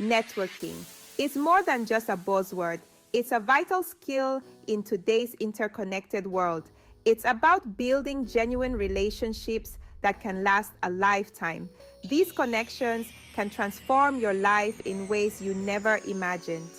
Networking is more than just a buzzword. It's a vital skill in today's interconnected world. It's about building genuine relationships that can last a lifetime. These connections can transform your life in ways you never imagined.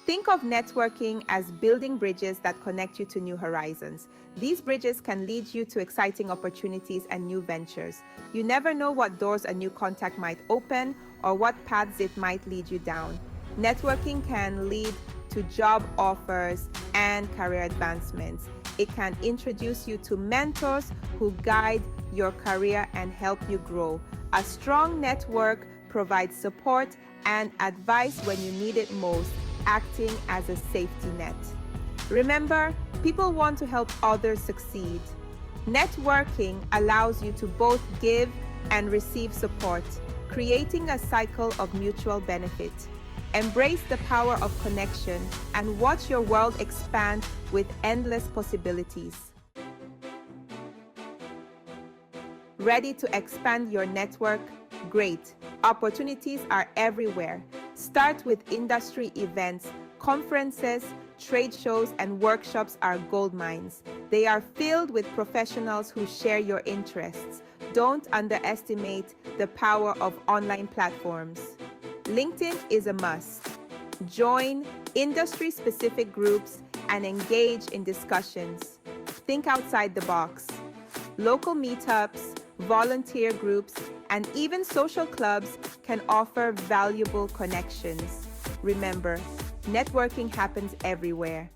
Think of networking as building bridges that connect you to new horizons. These bridges can lead you to exciting opportunities and new ventures. You never know what doors a new contact might open or what paths it might lead you down. Networking can lead to job offers and career advancements. It can introduce you to mentors who guide your career and help you grow. A strong network provides support and advice when you need it most, acting as a safety net. Remember, people want to help others succeed. Networking allows you to both give and receive support, creating a cycle of mutual benefit. Embrace the power of connection and watch your world expand with endless possibilities. Ready to expand your network? Great. Opportunities are everywhere. Start with industry events, conferences, trade shows, and workshops are gold mines. They are filled with professionals who share your interests. Don't underestimate the power of online platforms. LinkedIn is a must. Join industry-specific groups and engage in discussions. Think outside the box. Local meetups, volunteer groups, and even social clubs can offer valuable connections. Remember, networking happens everywhere.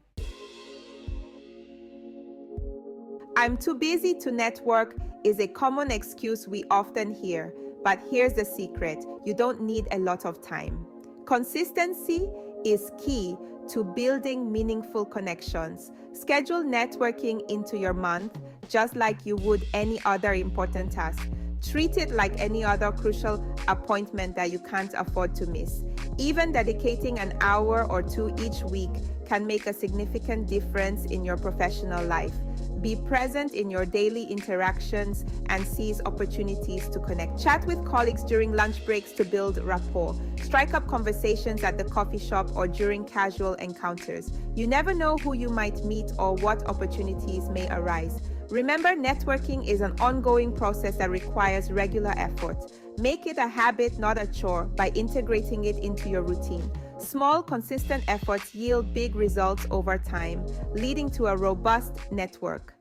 "I'm too busy to network" is a common excuse we often hear, but here's the secret: you don't need a lot of time. Consistency is key to building meaningful connections. Schedule networking into your month, just like you would any other important task. Treat it like any other crucial appointment that you can't afford to miss. Even dedicating an hour or two each week can make a significant difference in your professional life. Be present in your daily interactions and seize opportunities to connect. Chat with colleagues during lunch breaks to build rapport. Strike up conversations at the coffee shop or during casual encounters. You never know who you might meet or what opportunities may arise. Remember, networking is an ongoing process that requires regular effort. Make it a habit, not a chore, by integrating it into your routine. Small, consistent efforts yield big results over time, leading to a robust network.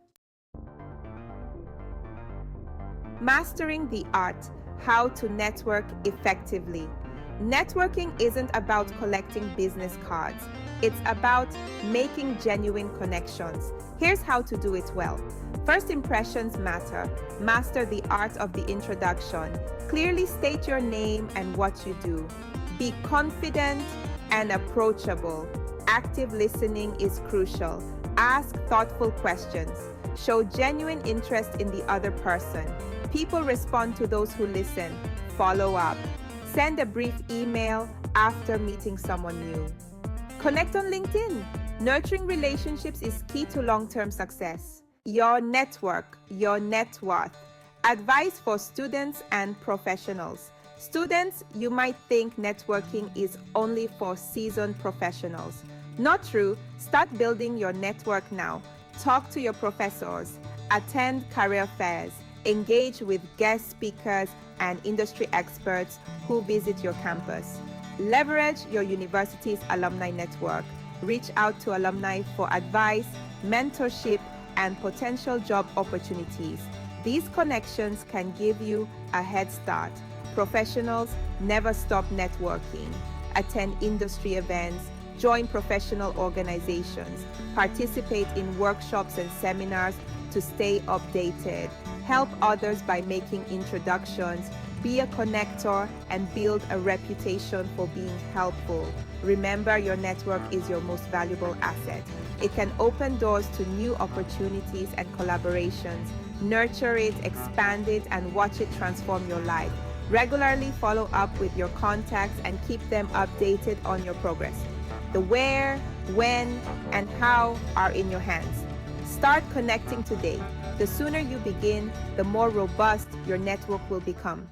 Mastering the art: how to network effectively. Networking isn't about collecting business cards. It's about making genuine connections. Here's how to do it well. First impressions matter. Master the art of the introduction. Clearly state your name and what you do. Be confident and approachable. Active listening is crucial. Ask thoughtful questions. Show genuine interest in the other person. People respond to those who listen. Follow up. Send a brief email after meeting someone new. Connect on LinkedIn. Nurturing relationships is key to long-term success. Your network, your net worth. Advice for students and professionals. Students, you might think networking is only for seasoned professionals. Not true. Start building your network now. Talk to your professors. Attend career fairs. Engage with guest speakers and industry experts who visit your campus. Leverage your university's alumni network. Reach out to alumni for advice, mentorship, and potential job opportunities. These connections can give you a head start. Professionals never stop networking. Attend industry events, join professional organizations, participate in workshops and seminars to stay updated. Help others by making introductions. Be a connector and build a reputation for being helpful. Remember, your network is your most valuable asset. It can open doors to new opportunities and collaborations. Nurture it, expand it, and watch it transform your life. Regularly follow up with your contacts and keep them updated on your progress. The where, when, and how are in your hands. Start connecting today. The sooner you begin, the more robust your network will become.